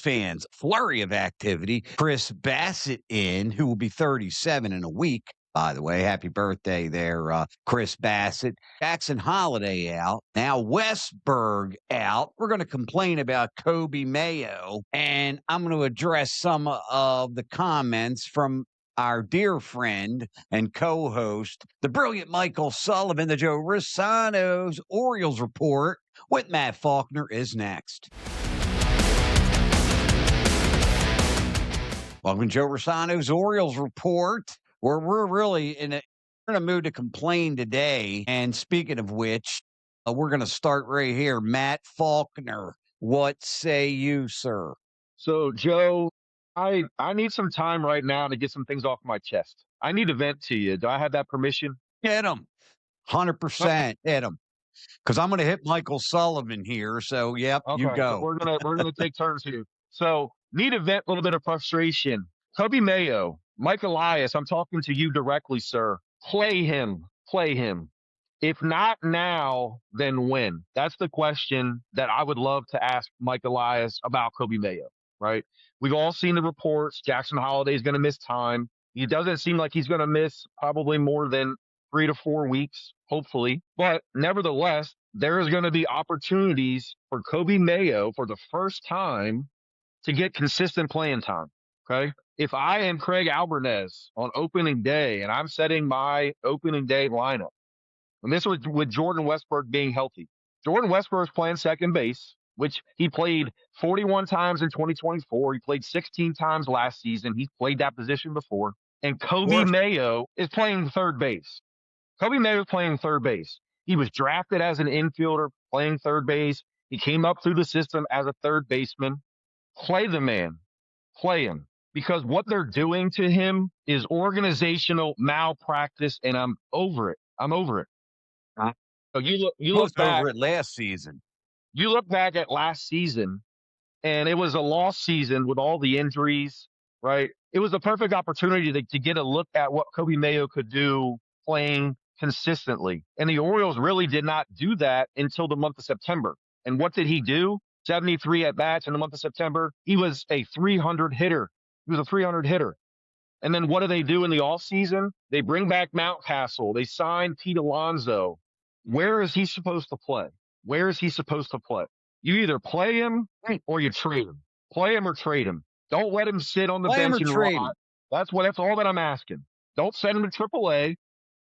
fans, flurry of activity. Chris Bassitt who will be 37 in a week. By the way, happy birthday there, Chris Bassitt. Jackson Holiday out. Now Westberg out. We're going to complain about Coby Mayo, and I'm going to address some of the comments from our dear friend and co-host, the brilliant Michael Sullivan. The Joe Rosano's Orioles Report with Matt Faulkner is next. Welcome to Joe Rosano's Orioles Report, where we're really in a mood to complain today. And speaking of which, we're going to start right here. Matt Faulkner, what say you, sir? So, Joe, I need some time right now to get some things off my chest. I need to vent to you. Do I have that permission? Hit him. 100% hit him. Because I'm going to hit Michael Sullivan here. So, yep, Okay, you go. so we're gonna take turns here. So, need to vent a little bit of frustration. Coby Mayo, Mike Elias, I'm talking to you directly, sir. Play him. Play him. If not now, then when? That's the question that I would love to ask Mike Elias about Coby Mayo, right? We've all seen the reports. Jackson Holiday is going to miss time. He doesn't seem like he's going to miss probably more than 3 to 4 weeks, hopefully. But nevertheless, there is going to be opportunities for Coby Mayo for the first time to get consistent playing time, okay? If I am Craig Albertnez on opening day and I'm setting my opening day lineup, and this was with Joeand Westberg being healthy. Joeand Westberg is playing second base, which he played 41 times in 2024. He played 16 times last season. He's played that position before. And Coby Mayo is playing third base. Coby Mayo is playing third base. He was drafted as an infielder playing third base. He came up through the system as a third baseman. Play the man. Play him. Because what they're doing to him is organizational malpractice, and I'm over it. I'm over it. So you look back over it last season. You look back at last season, and it was a lost season with all the injuries, right? It was a perfect opportunity to get a look at what Coby Mayo could do playing consistently. And the Orioles really did not do that until the month of September. And what did he do? 73 at-bats in the month of September. He was a 300 hitter. He was a 300 hitter. And then what do they do in the offseason? They bring back Mountcastle. They sign Pete Alonso. Where is he supposed to play? Where is he supposed to play? You either play him or you trade him. Play him or trade him. Don't let him sit on the bench and rot. That's all that I'm asking. Don't send him to AAA.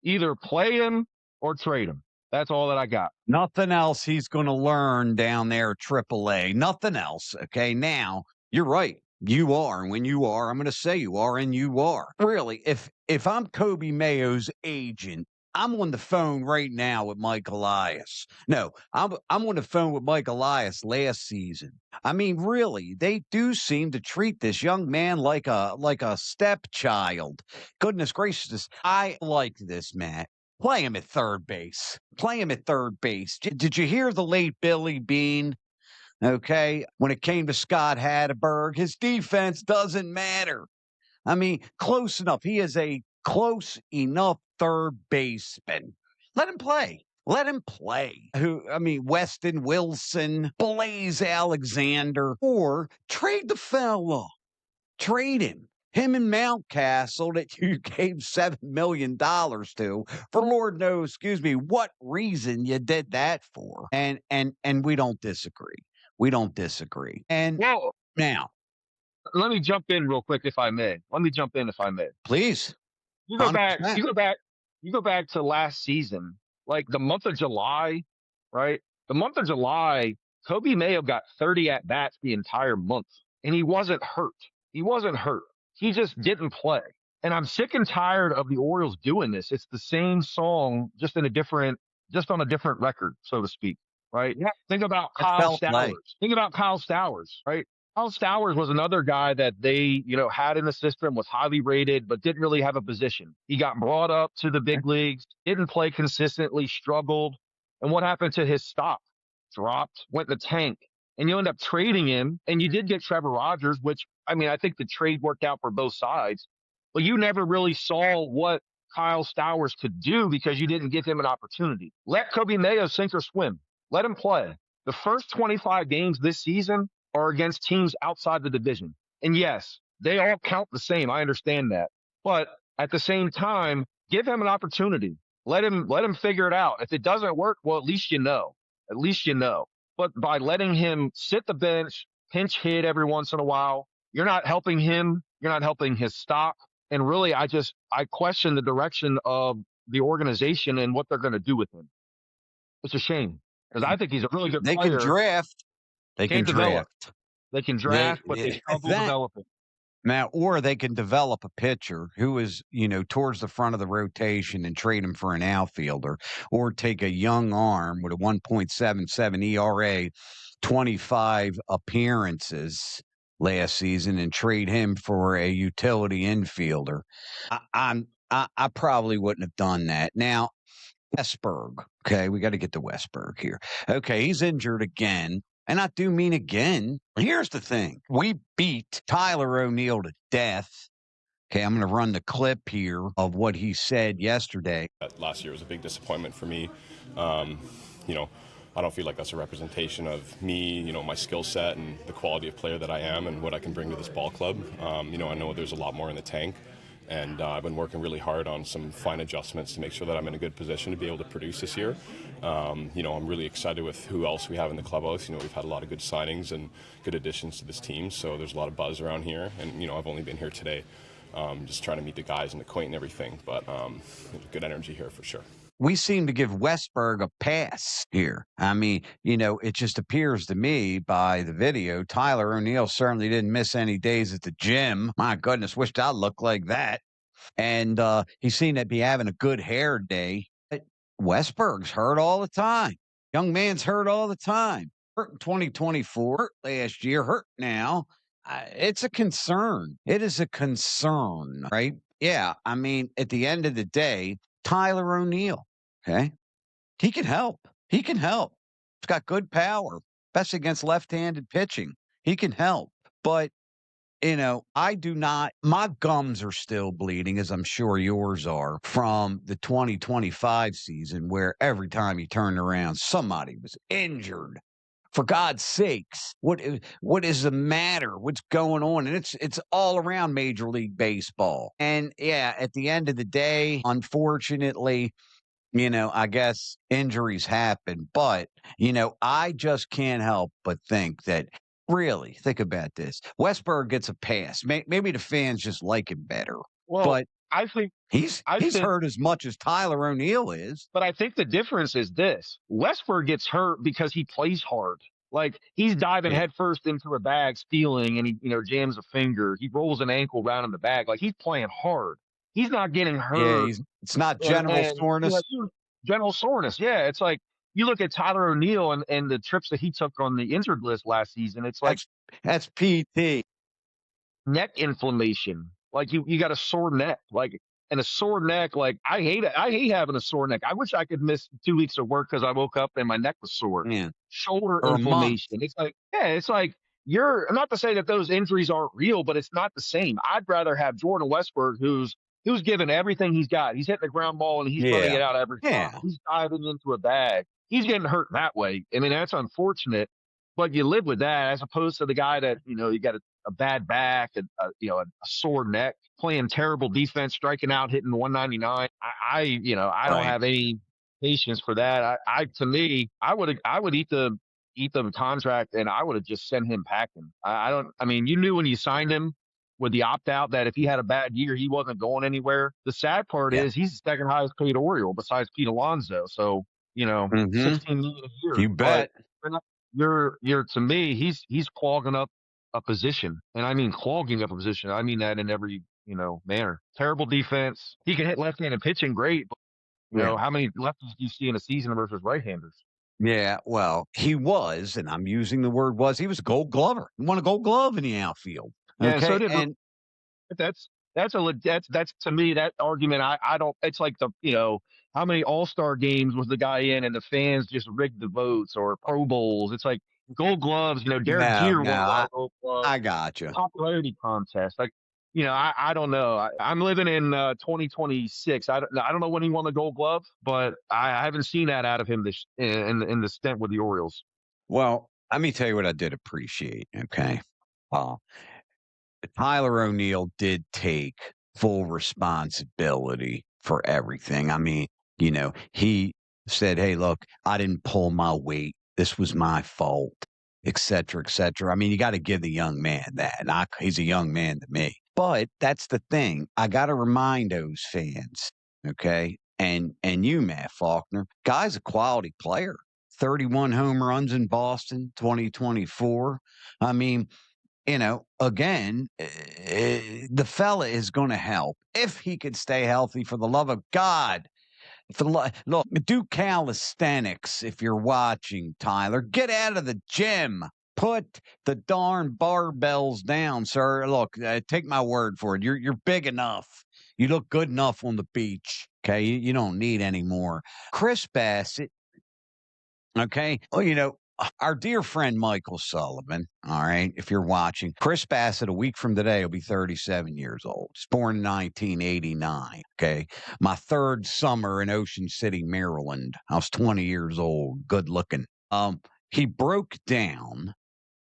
Either play him or trade him. That's all that I got. Nothing else he's going to learn down there at AAA. Nothing else. Okay, now, you're right. You are. And when you are, I'm going to say you are, and you are. Really, if I'm Coby Mayo's agent, I'm on the phone right now with Mike Elias. No, I'm on the phone with Mike Elias last season. I mean, really, they do seem to treat this young man like a stepchild. Goodness gracious, I like this, Matt. Play him at third base. Play him at third base. Did you hear the late Billy Bean? Okay, when it came to Scott Hatteberg, his defense doesn't matter. I mean, close enough. He is a close enough third baseman. Let him play. Let him play. Weston Wilson, Blaze Alexander, or trade the fella. Trade him. Him and Mountcastle that you gave $7 million to, for Lord knows, what reason you did that for. And we don't disagree. We don't disagree. And now, let me jump in real quick, if I may. Please. You go back to last season, like the month of July, right? The month of July, Coby Mayo got 30 at-bats the entire month, and he wasn't hurt. He just didn't play. And I'm sick and tired of the Orioles doing this. It's the same song, just on a different record, so to speak, right? Yeah. Think about Kyle Stowers. Right? Kyle Stowers was another guy that they, had in the system, was highly rated, but didn't really have a position. He got brought up to the big leagues, didn't play consistently, struggled. And what happened to his stock? Dropped, went in the tank. And you end up trading him, and you did get Trevor Rogers, which, I think the trade worked out for both sides. But you never really saw what Kyle Stowers could do because you didn't give him an opportunity. Let Coby Mayo sink or swim. Let him play. The first 25 games this season are against teams outside the division. And yes, they all count the same. I understand that. But at the same time, give him an opportunity. Let him figure it out. If it doesn't work, well, at least you know. At least you know. But by letting him sit the bench, pinch hit every once in a while, you're not helping him. You're not helping his stock. And really, I question the direction of the organization and what they're going to do with him. It's a shame because I think he's a really good They can player. draft. They can Can't develop. draft. They can draft, but they struggle developing. Now, or they can develop a pitcher who is, towards the front of the rotation and trade him for an outfielder, or take a young arm with a 1.77 ERA, 25 appearances last season, and trade him for a utility infielder. I probably wouldn't have done that. Now, Westberg. Okay, we got to get to Westberg here. Okay, he's injured again. And I do mean again. Here's the thing. We beat Tyler O'Neill to death. Okay, I'm going to run the clip here of what he said yesterday. Last year was a big disappointment for me. I don't feel like that's a representation of me, my skill set and the quality of player that I am and what I can bring to this ball club. I know there's a lot more in the tank. And I've been working really hard on some fine adjustments to make sure that I'm in a good position to be able to produce this year. I'm really excited with who else we have in the clubhouse. We've had a lot of good signings and good additions to this team, so there's a lot of buzz around here. And, I've only been here today just trying to meet the guys and acquaint and everything, but good energy here for sure. We seem to give Westberg a pass here. I mean, it just appears to me by the video, Tyler O'Neill certainly didn't miss any days at the gym. My goodness, wished I looked like that. And he seemed to be having a good hair day. But Westberg's hurt all the time. Young man's hurt all the time. Hurt in 2024, hurt last year, hurt now. It's a concern. It is a concern, right? Yeah, I mean, at the end of the day, Tyler O'Neill, okay? He can help. He can help. He's got good power, especially against left-handed pitching. He can help. But, I do not, my gums are still bleeding, as I'm sure yours are, from the 2025 season where every time you turned around, somebody was injured. For God's sakes, what is the matter? What's going on? And it's all around Major League Baseball. And yeah, at the end of the day, unfortunately, I guess injuries happen. But, I just can't help but think that, really, think about this. Westberg gets a pass. Maybe the fans just like him better. Well, but I think he's hurt as much as Tyler O'Neill is. But I think the difference is this. Westberg gets hurt because he plays hard. Like, he's diving headfirst into a bag, stealing, and he, jams a finger. He rolls an ankle around in the bag. Like, he's playing hard. He's not getting hurt. Yeah, it's not general soreness. General soreness, yeah. It's like, you look at Tyler O'Neill and the trips that he took on the injured list last season, it's like that's PT. Neck inflammation. Like, you got a sore neck. Like, and a sore neck, like, I hate it. I hate having a sore neck. I wish I could miss 2 weeks of work because I woke up and my neck was sore. Yeah. Shoulder inflammation. It's like you're not to say that those injuries aren't real, but it's not the same. I'd rather have Joeand Westberg, who's given everything he's got. He's hitting the ground ball and he's running it out every time. He's diving into a bag. He's getting hurt that way. I mean, that's unfortunate, but you live with that as opposed to the guy that, you got a bad back and, a sore neck, playing terrible defense, striking out, hitting 199. I don't have any patience for that. To me, I would eat the contract and I would have just sent him packing. You knew when you signed him with the opt out that if he had a bad year, he wasn't going anywhere. The sad part is he's the second highest paid Oriole besides Pete Alonso. So, 16 million a year. You bet. But you're to me, he's clogging up a position. And I mean clogging up a position. I mean that in every, manner. Terrible defense. He can hit left-handed pitching great, but how many lefties do you see in a season versus right-handers? Yeah, well, he was, and I'm using the word was, he was a Gold Glover. He won a Gold Glove in the outfield. Okay? Yeah, so did that's to me that argument. I don't. It's like how many All-Star games was the guy in, and the fans just rigged the votes, or Pro Bowls. It's like Gold Gloves. Derek Jeter won a lot of Gold Gloves. I got you. Popularity contest. Like, I don't know. I'm living in 2026. I don't know when he won the Gold Glove, but I haven't seen that out of him in the stint with the Orioles. Well, Let me tell you what I did appreciate. Okay. Uh, Tyler O'Neill did take full responsibility for everything. I mean, he said, "Hey, look, I didn't pull my weight. This was my fault," et cetera, et cetera. I mean, you got to give the young man that. And he's a young man to me. But that's the thing. I got to remind those fans, okay, and you, Matt Faulkner, guy's a quality player. 31 home runs in Boston, 2024. I mean, again, the fella is going to help if he could stay healthy. For the love of God, look, do calisthenics if you're watching. Tyler, get out of the gym. Put the darn barbells down, sir. Look, take my word for it. You're big enough. You look good enough on the beach. Okay, you don't need any more. Chris Bassitt. Okay. Well, our dear friend Michael Sullivan, all right, if you're watching, Chris Bassitt, a week from today, will be 37 years old. He's born in 1989. Okay. My third summer in Ocean City, Maryland. I was 20 years old, good looking. He broke down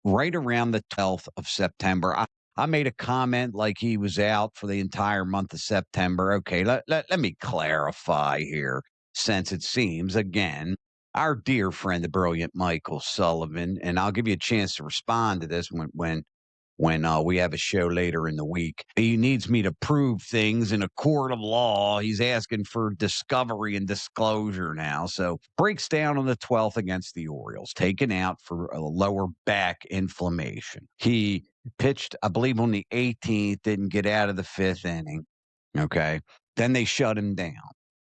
right around the 12th of September. I made a comment like he was out for the entire month of September. Okay, let me clarify here, since it seems, again, our dear friend, the brilliant Michael Sullivan, and I'll give you a chance to respond to this when we have a show later in the week. He needs me to prove things in a court of law. He's asking for discovery and disclosure now. So breaks down on the 12th against the Orioles, taken out for a lower back inflammation. He pitched, I believe, on the 18th, didn't get out of the 5th inning. Okay. Then they shut him down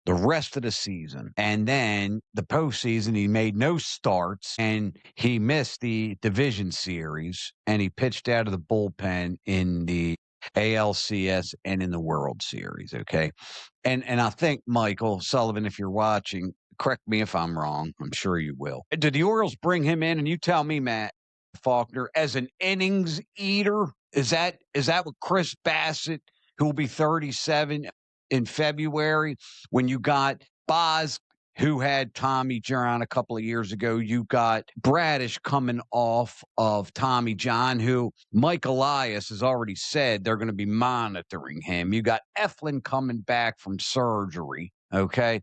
the rest of the season. And then the postseason, he made no starts and he missed the division series and he pitched out of the bullpen in the ALCS and in the World Series. Okay. And I think, Michael Sullivan, if you're watching, correct me if I'm wrong. I'm sure you will. Did the Orioles bring him in? And you tell me, Matt Faulkner, as an innings eater? Is that what Chris Bassitt, who will be 37 in February, when you got Boz, who had Tommy John a couple of years ago, you got Bradish coming off of Tommy John, who Mike Elias has already said they're going to be monitoring him. You got Eflin coming back from surgery. Okay.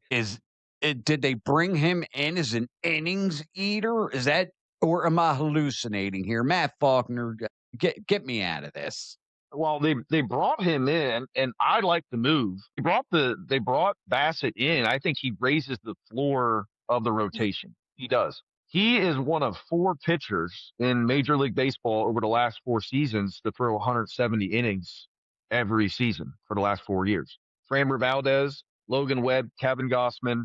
Did they bring him in as an innings eater? Is that, or am I hallucinating here? Matt Faulkner, get me out of this. Well, they brought him in, and I like the move. They brought Bassett in. I think he raises the floor of the rotation. He does. He is one of 4 pitchers in Major League Baseball over the last 4 seasons to throw 170 innings every season for the last 4 years. Framber Valdez, Logan Webb, Kevin Gossman,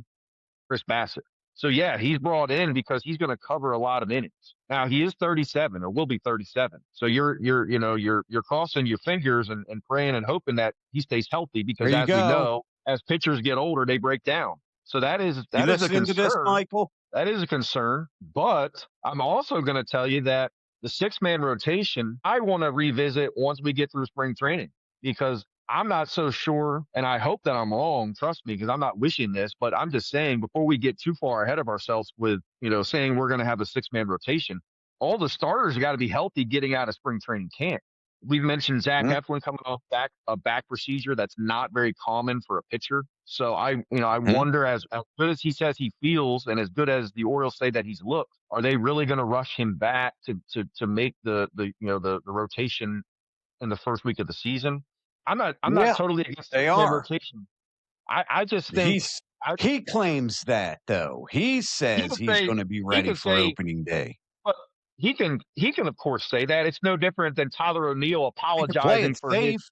Chris Bassitt. So yeah, he's brought in because he's going to cover a lot of innings. Now he is 37 or will be 37. So you're crossing your fingers and praying and hoping that he stays healthy because as we know, as pitchers get older, they break down. So that is a concern. To this, Michael? That is a concern. But I'm also going to tell you that the 6-man rotation, I want to revisit once we get through spring training because I'm not so sure, and I hope that I'm wrong, trust me, because I'm not wishing this, but I'm just saying before we get too far ahead of ourselves with, saying we're going to have a 6-man rotation, all the starters got to be healthy getting out of spring training camp. We've mentioned Zach Eflin coming off a back procedure that's not very common for a pitcher. So I wonder, as good as he says he feels and as good as the Orioles say that he's looked, are they really going to rush him back to make the rotation in the first week of the season? I'm not totally against the rotation. I just think he claims that though. He says he's going to be ready for opening day. But he can of course say that. It's no different than Tyler O'Neill apologizing for his,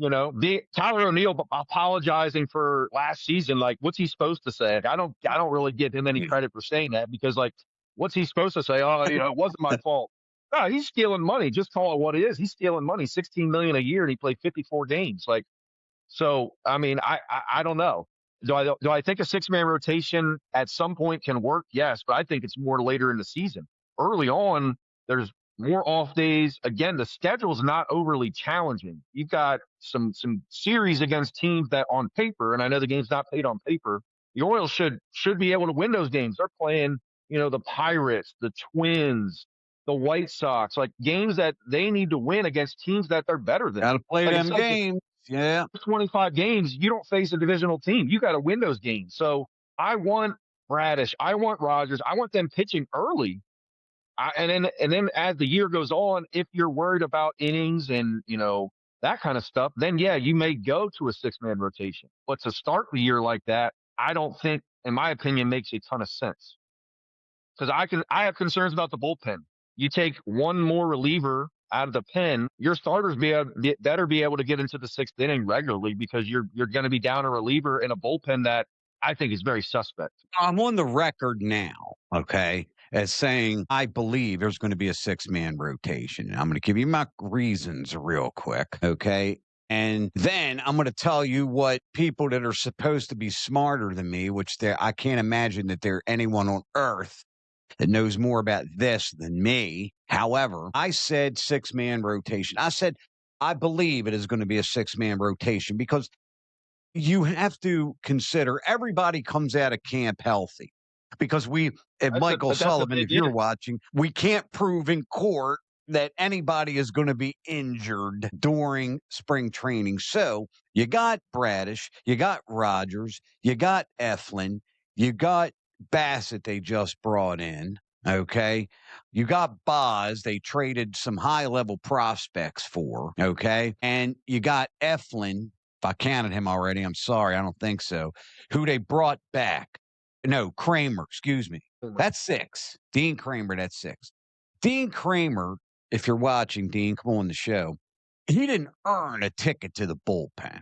Tyler O'Neill apologizing for last season. Like, what's he supposed to say? I don't really give him any credit for saying that because, like, what's he supposed to say? Oh, it wasn't my fault. No, he's stealing money. Just call it what it is. He's stealing money, $16 million a year, and he played 54 games. Like, so I mean, I don't know. Do I think a 6-man rotation at some point can work? Yes, but I think it's more later in the season. Early on, there's more off days. Again, the schedule's not overly challenging. You've got some series against teams that on paper, and I know the game's not played on paper, the Orioles should be able to win those games. They're playing the Pirates, the Twins, the White Sox, like games that they need to win against teams that they're better than. Got to play Like them it's like games. Yeah. 25 games, you don't face a divisional team. You got to win those games. So I want Bradish, I want Rogers, I want them pitching early. And then as the year goes on, if you're worried about innings and that kind of stuff, then yeah, you may go to a 6-man rotation. But to start the year like that, I don't think, in my opinion, makes a ton of sense. Because I have concerns about the bullpen. You take one more reliever out of the pen, your starters better be able to get into the 6th inning regularly, because you're going to be down a reliever in a bullpen that I think is very suspect. I'm on the record now, okay, as saying I believe there's going to be a 6-man rotation. I'm going to give you my reasons real quick, okay? And then I'm going to tell you what people that are supposed to be smarter than me, which I can't imagine that there anyone on earth that knows more about this than me. However, I said 6-man rotation. I said I believe it is going to be a 6-man rotation, because you have to consider everybody comes out of camp healthy, because Michael Sullivan, if you're watching, we can't prove in court that anybody is going to be injured during spring training. So you got Bradish, you got Rogers, you got Eflin, you got Basset they just brought in. Okay. You got Boz, they traded some high-level prospects for. Okay. And you got Eflin. If I counted him already, I'm sorry, I don't think so. Who they brought back. No, Kramer, excuse me. That's 6. Dean Kramer, that's 6. Dean Kramer, if you're watching, Dean, come on the show. He didn't earn a ticket to the bullpen.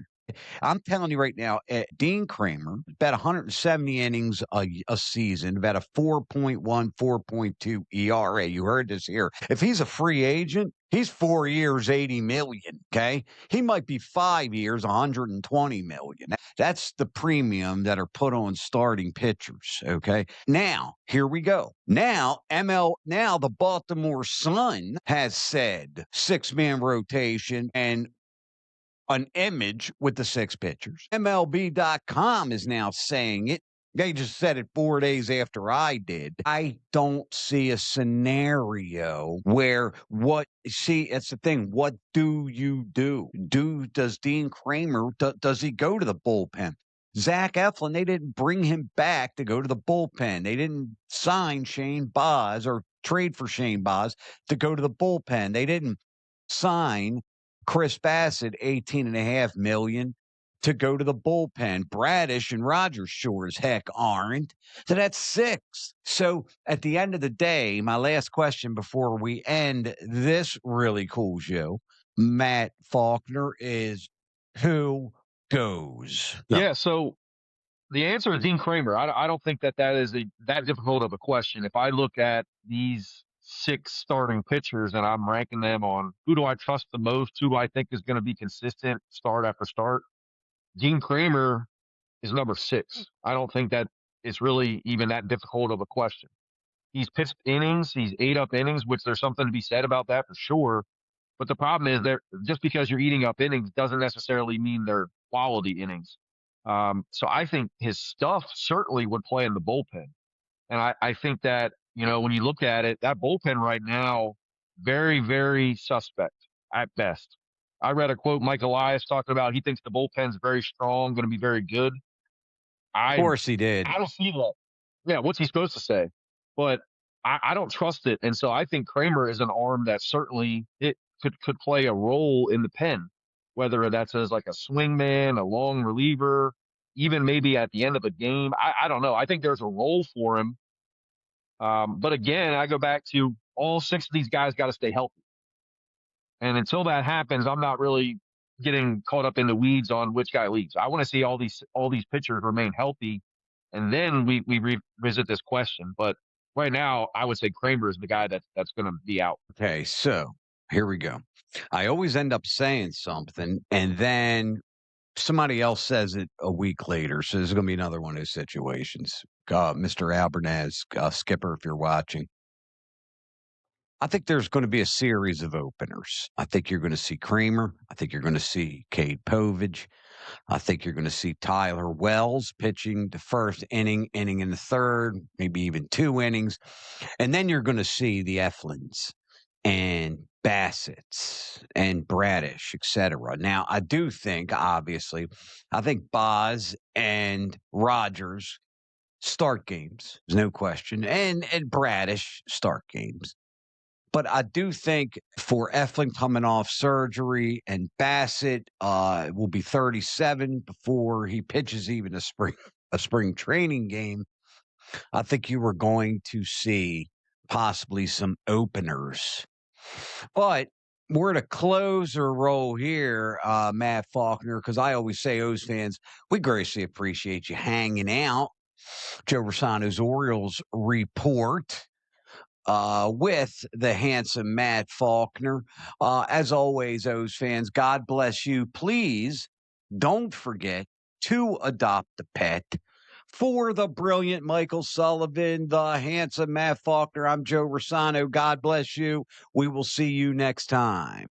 I'm telling you right now, Dean Kramer, about 170 innings a season, about a 4.1, 4.2 ERA. You heard this here. If he's a free agent, he's 4 years, 80 million. Okay. He might be 5 years, 120 million. That's the premium that are put on starting pitchers. Okay. Now, here we go. Now, the Baltimore Sun has said 6-man rotation and an image with the 6 pitchers. MLB.com is now saying it. They just said it 4 days after I did. I don't see a scenario where it's the thing. What do you do? Does Dean Kramer, does he go to the bullpen? Zach Eflin, they didn't bring him back to go to the bullpen. They didn't sign Shane Baz or trade for Shane Baz to go to the bullpen. They didn't sign Chris Bassitt, $18.5 million to go to the bullpen. Bradish and Rogers sure as heck aren't. So that's 6. So at the end of the day, my last question before we end this really cool show, Matt Faulkner, is who goes? Yeah. So the answer is Dean Kramer. I don't think that is that difficult of a question. If I look at these 6 starting pitchers and I'm ranking them on who do I trust the most, who do I think is going to be consistent start after start, Dean Kramer is number 6. I don't think that it's really even that difficult of a question. He's pitched innings. He's ate up innings, which there's something to be said about that for sure. But the problem is just because you're eating up innings doesn't necessarily mean they're quality innings. So I think his stuff certainly would play in the bullpen. And I think that, when you look at it, that bullpen right now, very, very suspect at best. I read a quote Mike Elias talking about he thinks the bullpen's very strong, going to be very good. Of course he did. I don't see that. Yeah, what's he supposed to say? But I don't trust it. And so I think Kramer is an arm that certainly it could play a role in the pen, whether that's as like a swingman, a long reliever, even maybe at the end of a game. I don't know. I think there's a role for him. But again, I go back to all 6 of these guys got to stay healthy. And until that happens, I'm not really getting caught up in the weeds on which guy leads. I want to see all these pitchers remain healthy, and then we revisit this question. But right now, I would say Kramer is the guy that's going to be out. Okay, so here we go. I always end up saying something, and then somebody else says it a week later. So there's going to be another one of those situations. Mr. Albernaz, Skipper, if you're watching. I think there's going to be a series of openers. I think you're going to see Kramer. I think you're going to see Cade Povich. I think you're going to see Tyler Wells pitching the first inning in the third, maybe even 2 innings. And then you're going to see the Eflins and Bassets and Bradish, etc. Now, I do think, obviously, I think Boz and Rogers start games. There's no question. And Bradish start games. But I do think for Eflin coming off surgery and Bassett will be 37 before he pitches even a spring training game, I think you were going to see possibly some openers. But we're at a closer role here, Matt Faulkner, because I always say, O's fans, we greatly appreciate you hanging out. Joe Rosano's Orioles report with the handsome Matt Faulkner. As always, O's fans, God bless you. Please don't forget to adopt a pet. For the brilliant Michael Sullivan, the handsome Matt Faulkner, I'm Joe Rosano. God bless you. We will see you next time.